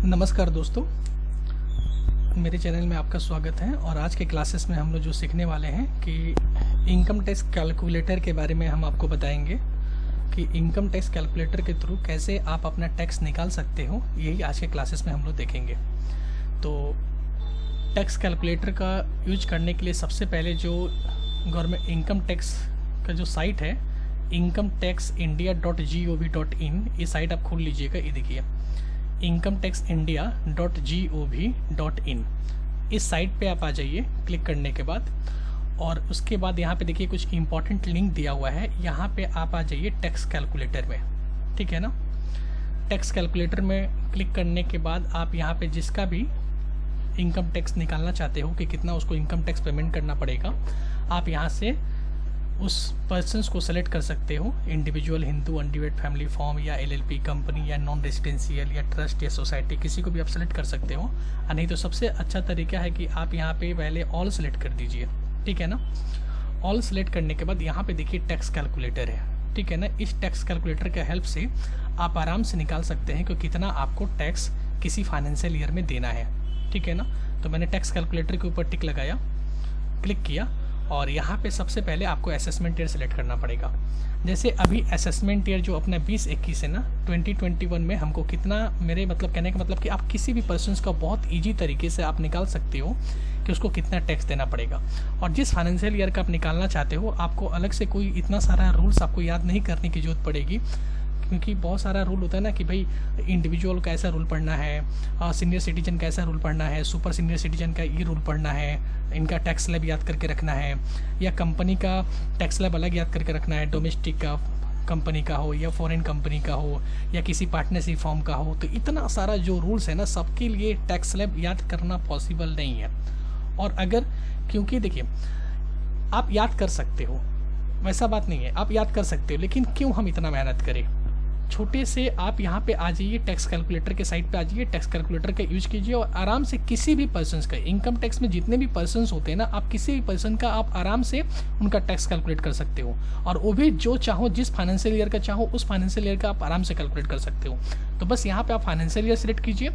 नमस्कार दोस्तों, मेरे चैनल में आपका स्वागत है। और आज के क्लासेस में हम लोग जो सीखने वाले हैं कि इनकम टैक्स कैलकुलेटर के बारे में हम आपको बताएंगे कि इनकम टैक्स कैलकुलेटर के थ्रू कैसे आप अपना टैक्स निकाल सकते हो। यही आज के क्लासेस में हम लोग देखेंगे। तो टैक्स कैलकुलेटर का यूज करने के लिए सबसे पहले जो गवर्नमेंट इनकम टैक्स का जो साइट है incometaxindia.gov.in, ये साइट आप खोल लीजिएगा। ये देखिए incometaxindia.gov.in, इस साइट पे आप आ जाइए क्लिक करने के बाद। और उसके बाद यहाँ पे देखिए कुछ इंपॉर्टेंट लिंक दिया हुआ है, यहाँ पे आप आ जाइए टैक्स कैलकुलेटर में, ठीक है ना। टैक्स कैलकुलेटर में क्लिक करने के बाद आप यहाँ पे जिसका भी इनकम टैक्स निकालना चाहते हो कि कितना उसको इनकम टैक्स पेमेंट करना पड़ेगा, आप यहाँ से उस पर्सन्स को सेलेक्ट कर सकते हो। Individual, Hindu, undivided family form या एलएलपी कंपनी या नॉन रेजिडेंशियल या ट्रस्ट या सोसाइटी, किसी को भी आप सेलेक्ट कर सकते हो। नहीं तो सबसे अच्छा तरीका है कि आप यहाँ पे पहले ऑल सेलेक्ट कर दीजिए, ठीक है ना। ऑल सेलेक्ट करने के बाद यहाँ पे देखिए टैक्स कैलकुलेटर है, ठीक है ना। इस टैक्स कैलकुलेटर के हेल्प से आप आराम से निकाल सकते हैं कि कितना आपको टैक्स किसी फाइनेंशियल ईयर में देना है, ठीक है ना। तो मैंने टैक्स कैलकुलेटर के ऊपर टिक लगाया, क्लिक किया और यहाँ पे सबसे पहले आपको असेसमेंट ईयर सेलेक्ट करना पड़ेगा। जैसे अभी असेसमेंट ईयर जो अपना 2021 है ना, 2021 में हमको कितना, मेरे मतलब कहने का मतलब कि आप किसी भी पर्सन का बहुत ईजी तरीके से आप निकाल सकते हो कि उसको कितना टैक्स देना पड़ेगा। और जिस फाइनेंशियल ईयर का आप निकालना चाहते हो, आपको अलग से कोई इतना सारा रूल्स आपको याद नहीं करने की जरूरत पड़ेगी, क्योंकि बहुत सारा रूल होता है ना कि भाई इंडिविजुअल का ऐसा रूल पढ़ना है, सीनियर सिटीजन का ऐसा रूल पढ़ना है, सुपर सीनियर सिटीजन का ये रूल पढ़ना है, इनका टैक्स स्लैब याद करके रखना है, या कंपनी का टैक्स स्लैब अलग याद करके रखना है, डोमेस्टिक का कंपनी का हो या फॉरेन कंपनी का हो या किसी पार्टनरशिप फॉर्म का हो। तो इतना सारा जो रूल्स है ना, सबके लिए टैक्स स्लैब याद करना पॉसिबल नहीं है। और अगर, क्योंकि देखिए आप याद कर सकते हो, वैसा बात नहीं है, आप याद कर सकते हो, लेकिन क्यों हम इतना मेहनत करें। छोटे से आप यहाँ पे आ जाइए, टैक्स कैलकुलेटर के साइट पे आ जाइए, टैक्स कैलकुलेटर का यूज कीजिए और आराम से किसी भी पर्सन्स का, इनकम टैक्स में जितने भी पर्सन्स होते हैं ना, आप किसी भी पर्सन का आप आराम से उनका टैक्स कैलकुलेट कर सकते हो। और वो भी जो चाहो, जिस फाइनेंशियल ईयर का चाहो उस फाइनेंशियल ईयर का आप आराम से कैलकुलेट कर सकते हो। तो बस यहाँ पे आप फाइनेंशियल ईयर सेलेक्ट कीजिए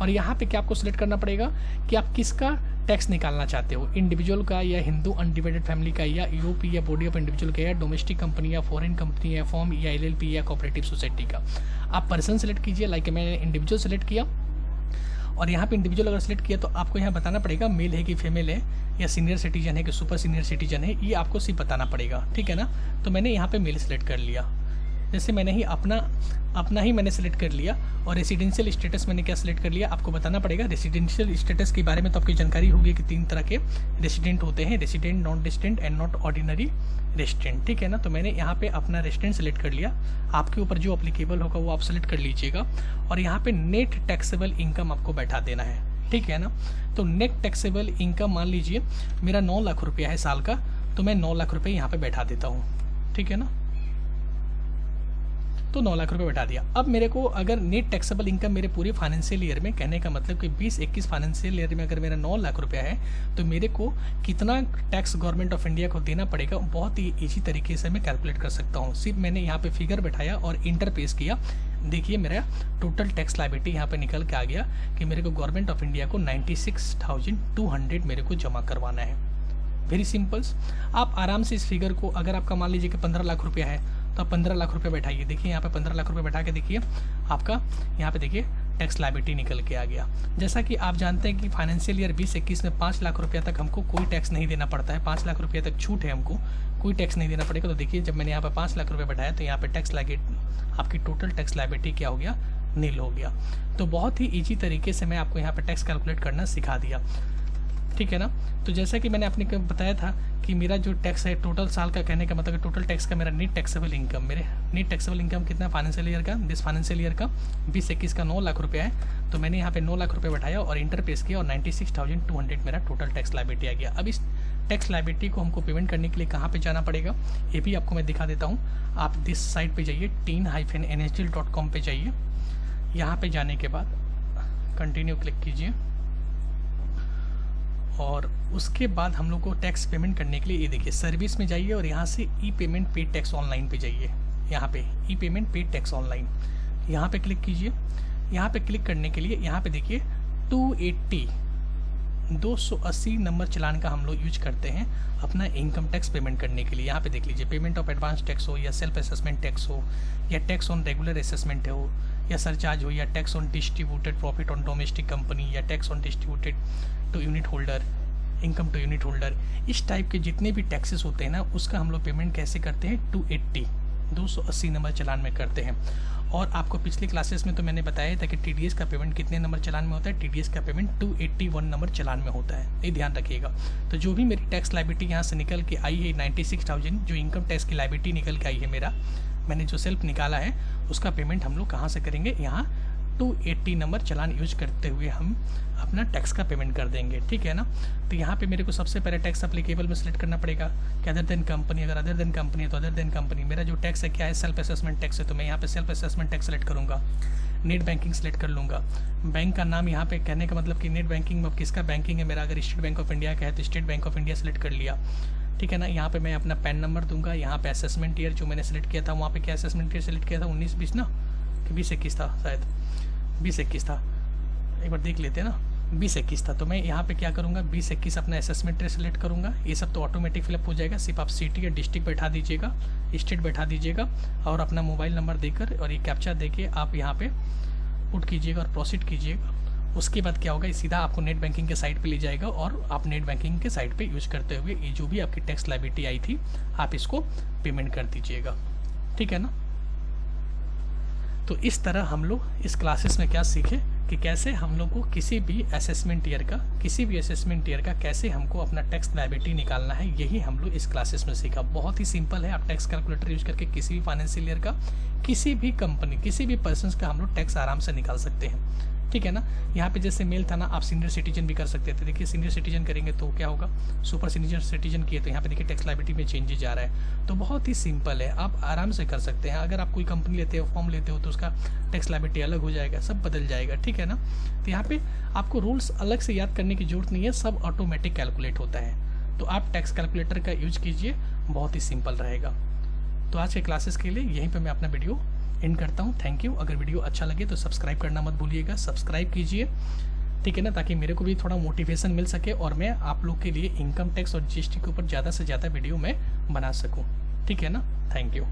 और यहाँ पे क्या आपको सिलेक्ट करना पड़ेगा कि आप किसका टैक्स निकालना चाहते हो, इंडिविजुअल का या हिंदू अनडिवाइडेड फैमिली का या यूपी या बॉडी ऑफ इंडिविजुअल का या डोमेस्टिक कंपनी या फॉरेन कंपनी या फॉर्म या एलएलपी या कोऑपरेटिव सोसाइटी का। आप पर्सन सेलेक्ट कीजिए, लाइक मैंने इंडिविजुअल सेलेक्ट किया। और यहाँ पे इंडिविजुअल अगर सेलेक्ट किया तो आपको यहाँ बताना पड़ेगा मेल है कि फीमेल है या सीनियर सिटीजन है कि सुपर सीनियर सिटीजन है, ये आपको सिर्फ बताना पड़ेगा, ठीक है ना। तो मैंने यहाँ पे मेल सेलेक्ट कर लिया। जैसे मैंने ही अपना ही मैंने सेलेक्ट कर लिया। और रेसिडेंशियल स्टेटस मैंने क्या सेलेक्ट कर लिया, आपको बताना पड़ेगा। रेसिडेंशियल स्टेटस के बारे में तो आपकी जानकारी होगी कि 3 तरह के रेसिडेंट होते हैं, resident, non resident and not ordinary resident, ठीक है ना। तो मैंने यहाँ पे अपना रेसिडेंट सेलेक्ट कर लिया। आपके ऊपर जो अप्लीकेबल होगा वो आप सेलेक्ट कर लीजिएगा। और यहाँ पे नेट टैक्सेबल इनकम आपको बैठा देना है, ठीक है ना। तो नेट टैक्सेबल इनकम मान लीजिए मेरा 9 लाख रुपया है साल का, तो मैं 9 लाख रुपये यहाँ पे बैठा देता हूँ, ठीक है ना। तो 9 लाख रुपए बैठा दिया। अब मेरे को अगर नेट टैक्सेबल इनकम मेरे पूरे फाइनेंशियल ईयर में, कहने का मतलब कि 2021 फाइनेंशियल ईयर में अगर मेरा 9 लाख रुपया है, तो मेरे को कितना टैक्स गवर्नमेंट ऑफ इंडिया को देना पड़ेगा, बहुत ही ईजी तरीके से मैं कैलकुलेट कर सकता हूँ। सिर्फ मैंने यहाँ पे फिगर बैठाया और इंटर पेश किया। देखिए मेरा टोटल टैक्स लायबिलिटी यहाँ पे निकल के आ गया कि मेरे को गवर्नमेंट ऑफ इंडिया को 96,200 मेरे को जमा करवाना है। Very symbols. आप आराम से इस फिगर को, अगर आपका मान लीजिए कि 15 लाख रुपया है तो आप 15 लाख रुपये बैठाइए। देखिए यहाँ पे 15 लाख रुपये बैठा के देखिए आपका यहाँ पे देखिए टैक्स लायबिलिटी निकल के आ गया। जैसा कि आप जानते हैं कि फाइनेंशियल ईयर 2021 में 5 लाख रुपया तक हमको कोई टैक्स नहीं देना पड़ता है, 5 लाख रुपया तक छूट है, हमको कोई टैक्स नहीं देना पड़ेगा। तो देखिए जब मैंने यहाँ पे 5 लाख रुपये बैठाया तो यहाँ पे टैक्स लायबिलिटी, आपकी टोटल टैक्स लायबिलिटी क्या हो गया, नील हो गया। तो बहुत ही ईजी तरीके से मैं आपको यहाँ पे टैक्स कैलकुलेट करना सिखा दिया, ठीक है ना। तो जैसा कि मैंने आपने बताया था कि मेरा जो टैक्स है टोटल साल का, कहने का मतलब टोटल टैक्स का मेरा नेट टैक्सेबल इनकम, मेरे नेट टैक्सेबल इनकम कितना फाइनेंशियल ईयर का, दिस फाइनेंशियल ईयर का 2021 का 9 लाख रुपया है। तो मैंने यहाँ पे 9 लाख रुपये बैठाया और इंटर पेश किया और 96,200 मेरा टोटल टैक्स लायबिलिटी आ गया। अब इस टैक्स लायबिलिटी को हमको पेमेंट करने के लिए कहाँ पे जाना पड़ेगा, ये भी आपको मैं दिखा देता हूँ। आप दिस साइट पे जाइए, teen-nhl.com पे जाइए। यहाँ पे जाने के बाद कंटिन्यू क्लिक कीजिए और उसके बाद हम लोग को टैक्स पेमेंट करने के लिए ये देखिए सर्विस में जाइए और यहाँ से ई पेमेंट पेड टैक्स ऑनलाइन पे जाइए। यहाँ पे ई पेमेंट पेड टैक्स ऑनलाइन, यहाँ पे क्लिक कीजिए। यहाँ पे क्लिक करने के लिए यहाँ पे देखिए 280 नंबर चालान का हम लोग यूज करते हैं अपना इनकम टैक्स पेमेंट करने के लिए। यहाँ पे देख लीजिए, पेमेंट ऑफ एडवांस टैक्स हो या सेल्फ असेसमेंट टैक्स हो या टैक्स ऑन रेगुलर असेसमेंट हो या सरचार्ज हो या tax on distributed profit on domestic company या tax on distributed to unit holder, income to unit holder, इस टाइप के जितने भी टैक्सेस होते हैं ना, उसका हम लोग पेमेंट कैसे करते हैं 280 नंबर चालान में करते हैं। और आपको पिछले क्लासेस में तो मैंने बताया था कि टीडीएस का पेमेंट कितने नंबर चालान में होता है। टीडीएस का पेमेंट 281 नंबर चालान में होता है, ये ध्यान रखिएगा। तो जो भी मेरी टैक्स लायबिलिटी यहाँ से निकल के आई है 96,000, जो इनकम टैक्स की लायबिलिटी निकल के आई है मेरा, मैंने जो सेल्फ निकाला है, उसका पेमेंट हम लोग कहाँ से करेंगे, यहाँ 280 नंबर चालान यूज करते हुए हम अपना टैक्स का पेमेंट कर देंगे, ठीक है ना। तो यहाँ पे मेरे को सबसे पहले टैक्स अप्लीकेबल में सेलेक्ट करना पड़ेगा कि अदर देन कंपनी। अगर अदर देन कंपनी है तो अदर देन कंपनी। मेरा जो टैक्स है क्या है, सेल्फ असेसमेंट टैक्स है, तो मैं यहाँ पे सेल्फ असेसमेंट टैक्स सेलेक्ट करूँगा। नेट बैंकिंग सेलेक्ट कर लूँगा। बैंक का नाम यहाँ पे कहने का मतलब कि नेट बैंकिंग में किसका बैंकिंग है मेरा, अगर स्टेट बैंक ऑफ इंडिया का है तो state bank of India select कर लिया, ठीक है ना। यहाँ पे मैं अपना पैन नंबर दूंगा। यहाँ पे असेसमेंट ईयर जो मैंने सेलेक्ट किया था, वहाँ पे क्या असेसमेंट ईयर सेलेक्ट किया था, 19-20 ना, कि 20-21 था, शायद 20-21 था, एक बार देख लेते हैं ना, 20-21 था। तो मैं यहाँ पे क्या करूँगा, 20-21 अपना असेसमेंट ईयर सेलेक्ट करूँगा। ये सब तो ऑटोमेटिक फिलअप हो जाएगा, सिर्फ आप सिटी या डिस्ट्रिक्ट बैठा दीजिएगा, स्टेट बैठा दीजिएगा और अपना मोबाइल नंबर देकर और ये कैप्चा देके आप यहाँ पे पुट कीजिएगा और प्रोसीड कीजिएगा। उसके बाद क्या होगा, सीधा आपको नेट बैंकिंग के साइट पे ले जाएगा और आप नेट बैंकिंग के साइट पे यूज करते हुए ये जो भी आपकी टैक्स लायबिलिटी आई थी, आप इसको पेमेंट कर दीजिएगा, ठीक है ना। तो इस तरह हम लोग इस क्लासेस में क्या सीखे कि कैसे हम लोग को किसी भी असेसमेंट ईयर का कैसे हमको अपना टैक्स लायबिलिटी निकालना है, यही हम लोग इस क्लासेस में सीखा। बहुत ही सिंपल है, आप टैक्स कैलकुलेटर यूज करके किसी भी फाइनेंशियल ईयर का, किसी भी कंपनी, किसी भी पर्सन का हम लोग टैक्स आराम से निकाल सकते हैं, ठीक है ना। यहाँ पे जैसे मेल था ना, आप सीनियर सिटीजन भी कर सकते थे। देखिए सीनियर सिटीजन करेंगे तो क्या होगा, सुपर सीनियर सिटीजन किए तो यहाँ पे देखिए टैक्स लायबिलिटी में चेंजेस आ रहा है। तो बहुत ही सिंपल है, आप आराम से कर सकते हैं। अगर आप कोई कंपनी लेते हो, फॉर्म लेते हो, तो उसका टैक्स लायबिलिटी अलग हो जाएगा, सब बदल जाएगा, ठीक है ना। तो यहाँ पे आपको रूल्स अलग से याद करने की जरूरत नहीं है, सब ऑटोमेटिक कैलकुलेट होता है। तो आप टैक्स कैलकुलेटर का यूज कीजिए, बहुत ही सिंपल रहेगा। तो आज के क्लासेस के लिए यहीं पर मैं अपना वीडियो एंड करता हूँ। Thank you. अगर वीडियो अच्छा लगे तो सब्सक्राइब करना मत भूलिएगा, सब्सक्राइब कीजिए, ठीक है ना, ताकि मेरे को भी थोड़ा मोटिवेशन मिल सके और मैं आप लोग के लिए इनकम टैक्स और जीएसटी के ऊपर ज़्यादा से ज़्यादा वीडियो मैं बना सकूँ, ठीक है ना। Thank you.